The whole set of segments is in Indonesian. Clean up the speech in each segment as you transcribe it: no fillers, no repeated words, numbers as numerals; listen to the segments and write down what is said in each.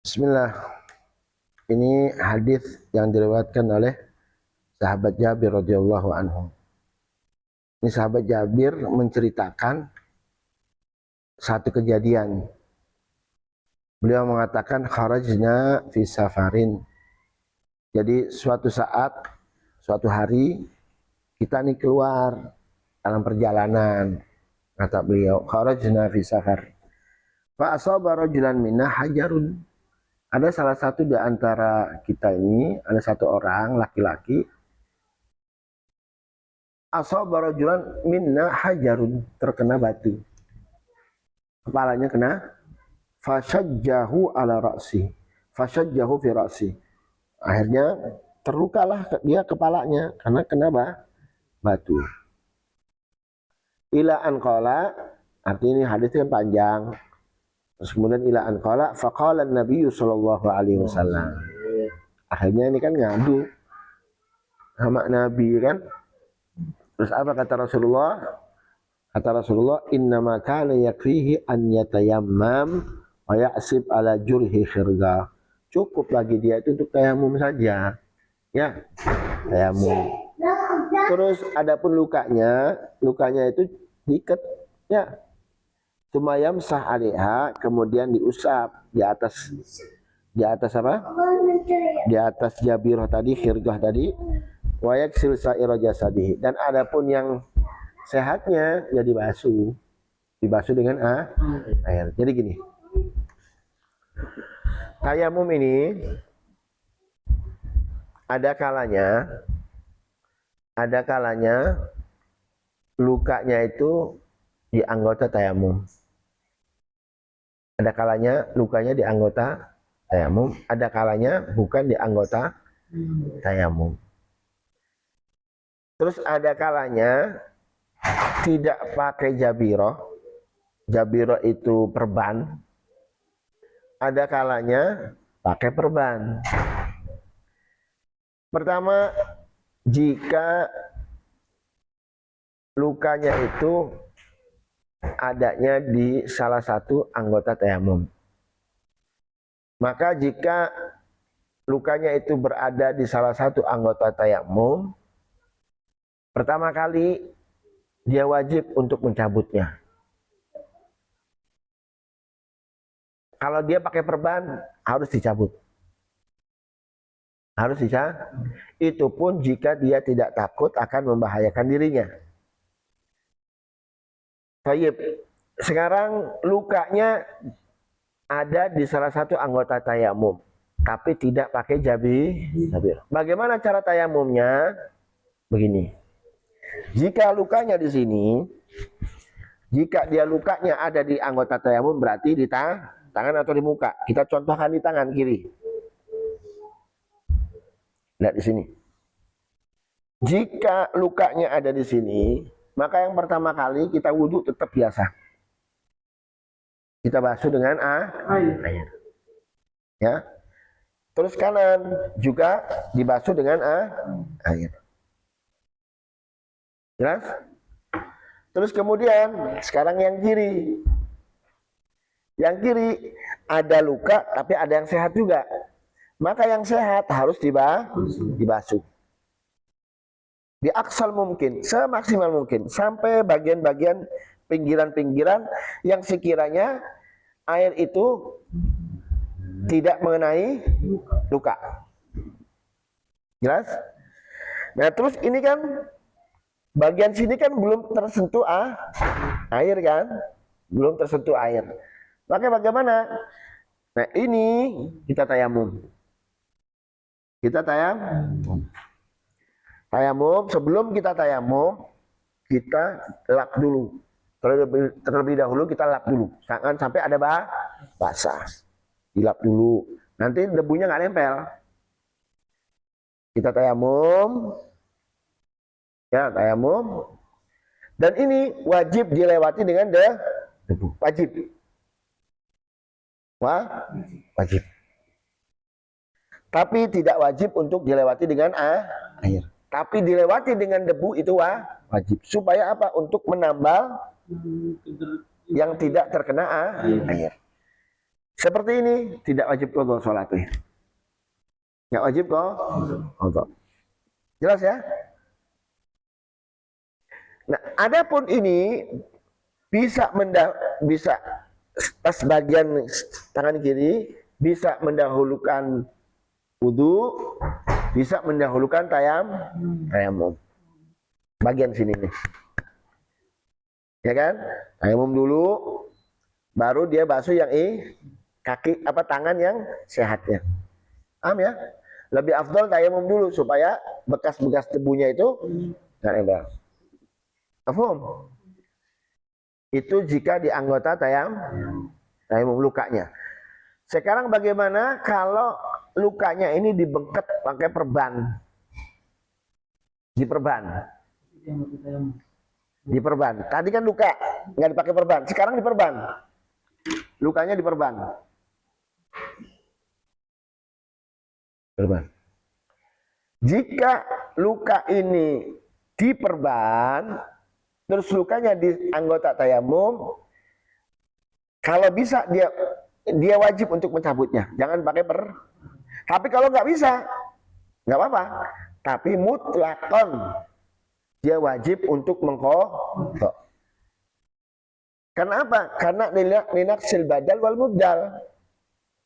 Bismillah. Ini hadis yang diriwayatkan oleh sahabat Jabir radhiyallahu anhu. Ini sahabat Jabir menceritakan satu kejadian. Beliau mengatakan kharajna fi safarin. Jadi suatu saat, suatu hari kita nih keluar dalam perjalanan. Kata beliau, kharajna fi safar. Fa asaba rajulan minna hajarun. Ada salah satu di antara kita ini, ada satu orang laki-laki, asaba rajulan minna hajarun, terkena batu. Kepalanya kena, fasyajjahu ala ra'si, fasyajjahu fi ra'si. Akhirnya terlukalah dia kepalanya karena kena batu. Ila an qala, artinya ini hadis kan panjang. Terus kemudian ila an qala faqala an-nabiy sallallahu alaihi wasallam. Akhirnya ini kan ngadu sama Nabi kan. Terus apa kata Rasulullah? Kata Rasulullah, innama kana yakfihi an yatayammam wa ya'sib ala jurhi khirga. Cukup bagi dia itu untuk tayamum saja. Ya, tayamum. Terus adapun lukanya itu diikat ya. Sumayam sah alaiha, kemudian diusap di atas apa? Di atas jabirah tadi, khirgah tadi, wayak silsa irajasadihi. Dan adapun yang sehatnya ya dibasuh dengan air. Jadi gini, tayamum ini ada kalanya lukanya itu di anggota tayamum. Ada kalanya lukanya di anggota tayamum, ada kalanya bukan di anggota tayamum. Terus ada kalanya tidak pakai jabirah. Jabirah itu perban. Ada kalanya pakai perban. Pertama, jika lukanya itu adanya di salah satu anggota tayamum. Maka jika lukanya itu berada di salah satu anggota tayamum, pertama kali dia wajib untuk mencabutnya. Kalau dia pakai perban, harus dicabut. Itu pun jika dia tidak takut akan membahayakan dirinya. Baik, sekarang lukanya ada di salah satu anggota tayamum, tapi tidak pakai jabir. Bagaimana cara tayamumnya? Begini. Jika lukanya di sini, jika dia lukanya ada di anggota tayamum, berarti di tangan atau di muka. Kita contohkan di tangan kiri. Lihat di sini. Jika lukanya ada di sini, maka yang pertama kali kita wudhu tetap biasa. Kita basuh dengan air. Ya. Terus kanan juga dibasuh dengan air. Jelas? Terus kemudian sekarang yang kiri. Yang kiri ada luka tapi ada yang sehat juga. Maka yang sehat harus dibasuh. Di aksal mungkin, semaksimal mungkin, sampai bagian-bagian pinggiran-pinggiran yang sekiranya air itu tidak mengenai luka. Jelas? Nah terus ini kan bagian sini kan belum tersentuh air kan, belum tersentuh air. Maka bagaimana? Nah ini kita tayamum. Tayamum, sebelum kita tayamum, kita lap dulu. Terlebih dahulu kita lap dulu. Jangan sampai ada basah. Dilap dulu. Nanti debunya nggak nempel. Kita tayamum. Ya, tayamum. Dan ini wajib dilewati dengan debu. Wajib. Wajib. Tapi tidak wajib untuk dilewati dengan air. Tapi dilewati dengan debu itu wajib. Supaya apa? Untuk menambal yang tidak terkena air. Seperti ini tidak wajib qadha salatnya. Enggak wajib kok qadha. Jelas ya? Nah, adapun ini bisa pas bagian tangan kiri bisa mendahulukan wudu, bisa mendahulukan tayamum. Bagian sini nih. Ya kan? Tayamum dulu, baru dia basuh yang kaki tangan yang sehatnya. Paham ya? Lebih afdol tayamum dulu supaya bekas-bekas debunya itu enggak nempel. Paham? Itu jika di anggota tayamum lukanya. Sekarang bagaimana kalau lukanya ini dibengket pakai perban? Diperban. Tadi kan luka nggak dipakai perban, sekarang diperban. Lukanya diperban. Jika luka ini diperban, terus lukanya di anggota tayamum, kalau bisa dia wajib untuk mencabutnya, jangan pakai Tapi kalau nggak bisa, nggak apa-apa. Tapi mutlakon dia wajib untuk mengqadha. Kenapa? Karena linaksil badal wal mubdal.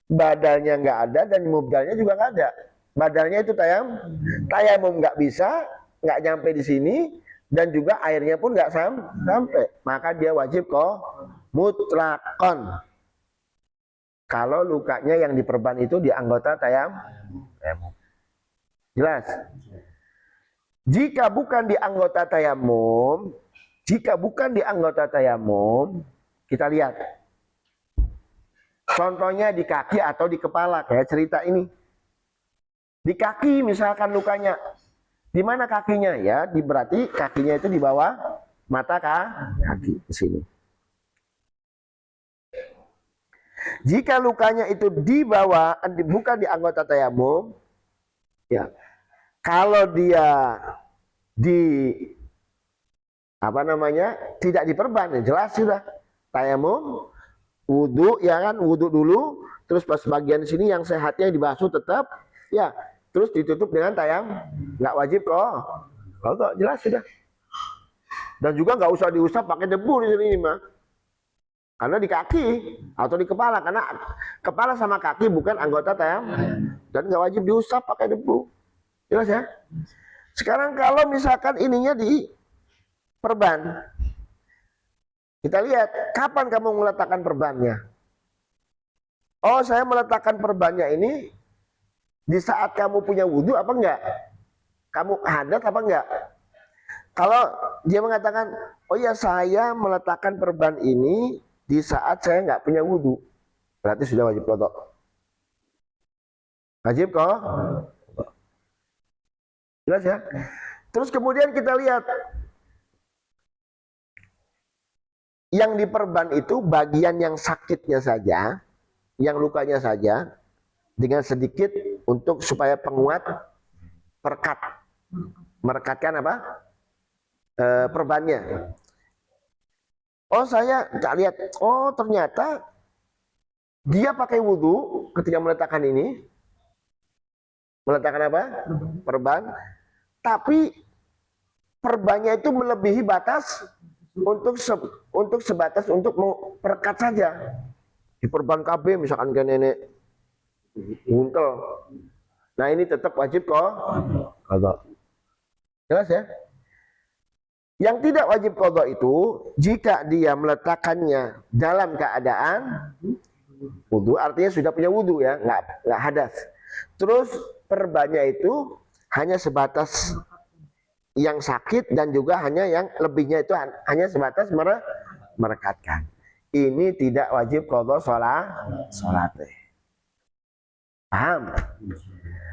Badalnya nggak ada dan mubdalnya juga nggak ada. Badalnya itu tayamum nggak bisa, nggak nyampe di sini, dan juga airnya pun nggak sampai. Maka dia wajib mutlakon. Kalau lukanya yang diperban itu di anggota tayamum. Jelas? Jika bukan di anggota tayamum, kita lihat. Contohnya di kaki atau di kepala, kayak cerita ini. Di kaki misalkan lukanya. Di mana kakinya? Ya, berarti kakinya itu di bawah mata kaki di sini. Jika lukanya itu di bawah, bukan di anggota tayamum, ya. Kalau dia tidak diperban, ya jelas sudah tayamum, wudu, ya kan, wudu dulu, terus pas bagian sini yang sehatnya dibasuh tetap, ya, terus ditutup dengan nggak wajib kalau jelas sudah. Dan juga nggak usah diusap pakai debu di sini mah, karena di kaki atau di kepala, karena kepala sama kaki bukan anggota tayamum dan nggak wajib diusap pakai debu. Jelas ya? Sekarang kalau misalkan ininya diperban, kita lihat kapan kamu meletakkan perbannya. Oh, saya meletakkan perbannya ini di saat kamu punya wudhu apa enggak? Kamu hadas apa enggak? Kalau dia mengatakan, oh ya saya meletakkan perban ini di saat saya enggak punya wudhu, berarti sudah wajib qadha. Wajib kok? Jelas ya? Terus kemudian kita lihat yang diperban itu bagian yang sakitnya saja, yang lukanya saja, dengan sedikit untuk supaya penguat merekatkan perbannya. Oh saya tak lihat, oh ternyata dia pakai wudhu ketika meletakkan ini, meletakkan perban. Tapi perbannya itu melebihi batas untuk sebatas untuk memperkat saja. Di perban KB misalkan ke nenek buntel. Nah ini tetap wajib qadha. Jelas ya? Yang tidak wajib qadha itu jika dia meletakkannya dalam keadaan wudu, artinya sudah punya wudu ya, nggak hadas. Terus perbannya itu hanya sebatas yang sakit dan juga hanya yang lebihnya itu hanya sebatas merekatkan. Ini tidak wajib qadha salat. Paham?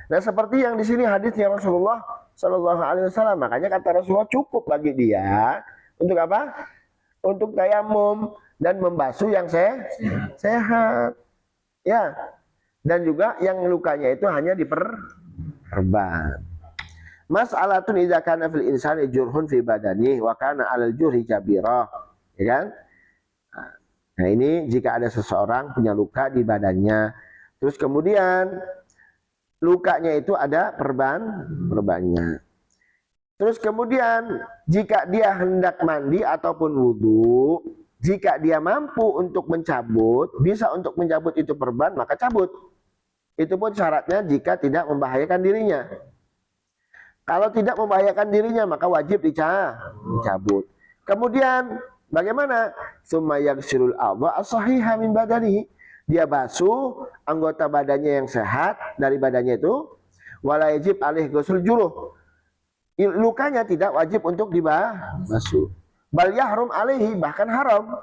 Nah, seperti yang di sini hadisnya Rasulullah Shallallahu Alaihi Wasallam. Makanya kata Rasulullah cukup bagi dia untuk apa? Untuk tayamum dan membasuh yang sehat. Ya. Dan juga yang lukanya itu hanya diperban. Mas'alatun idza kana fil insani jurhun fi badani wa kana 'alal jurhi kabirah. Ya kan? Nah ini jika ada seseorang punya luka di badannya, terus kemudian lukanya itu ada perbannya. Terus kemudian jika dia hendak mandi ataupun wudhu, jika dia mampu untuk mencabut, bisa untuk mencabut itu perban, maka cabut. Itu pun syaratnya jika tidak membahayakan dirinya. Kalau tidak membahayakan dirinya, maka wajib dicabut. Kemudian bagaimana? Summa yaghsilul a'dha as-sahiha min badanihi. Dia basuh anggota badannya yang sehat dari badannya itu. Wala yajib alaih ghusl juruh. Lukanya tidak wajib untuk dibasuh. Bal yahrum alaihi, bahkan haram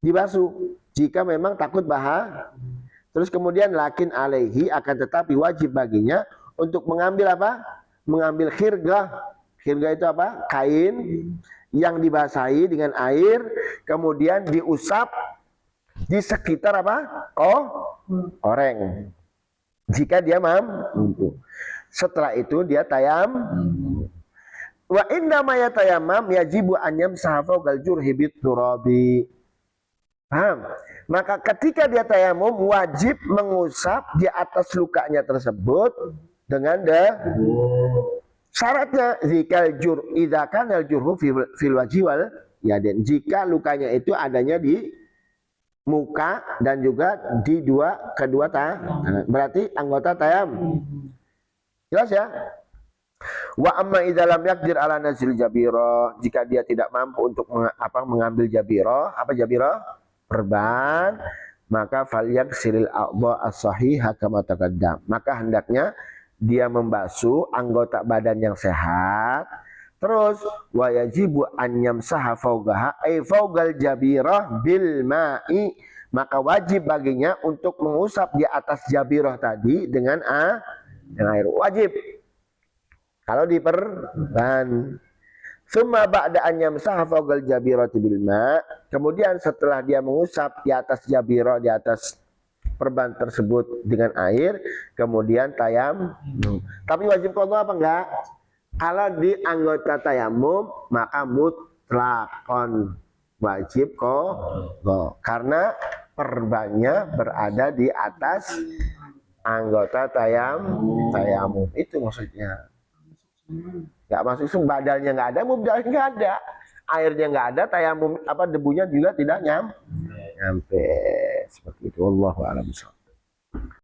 dibasuh jika memang takut bahaya. Terus kemudian lakin alaihi, akan tetapi wajib baginya untuk mengambil apa? Mengambil khirgah. Khirgah itu apa? Kain yang dibasahi dengan air, kemudian diusap di sekitar apa? Koreng. Jika dia mampu. Setelah itu dia tayam. Wa inna ma yatayammam yajibu an yamsaha fawqal jurhi bit turabi. Paham? Maka ketika dia tayamum wajib mengusap di atas lukanya tersebut dengan syaratnya zikal jur idza kana al jurhu fil wajhi wal yadin. Jika lukanya itu adanya di muka dan juga di kedua tangan. Berarti anggota tayam. Jelas ya? Wa amma idza lam yaqdir ala nazil jabira, jika dia tidak mampu untuk mengambil jabira, apa jabira? Perban, maka falyaghsilil a'dha as-sahiha kama taqaddam. Maka hendaknya dia membasuh anggota badan yang sehat. Terus wa yajibu an yamsaha fawqaha ay fawqal jabirah bil ma'i, maka wajib baginya untuk mengusap di atas jabirah tadi dengan air. Wajib kalau diperban. Summa ba'da an yamsaha fawqal jabirati bil ma', kemudian setelah dia mengusap di atas jabirah, di atas perban tersebut dengan air, kemudian tayam. Tapi wajib qadha apa enggak? Kalau di anggota tayamum maka mutlakon wajib qadha, karena perbannya berada di atas anggota tayamum. Itu maksudnya. Nggak masuk badannya nggak ada, mubdalnya nggak ada, airnya nggak ada, tayamum debunya juga tidak nyampe. Seperti itu. Wallahu a'lam bishawab.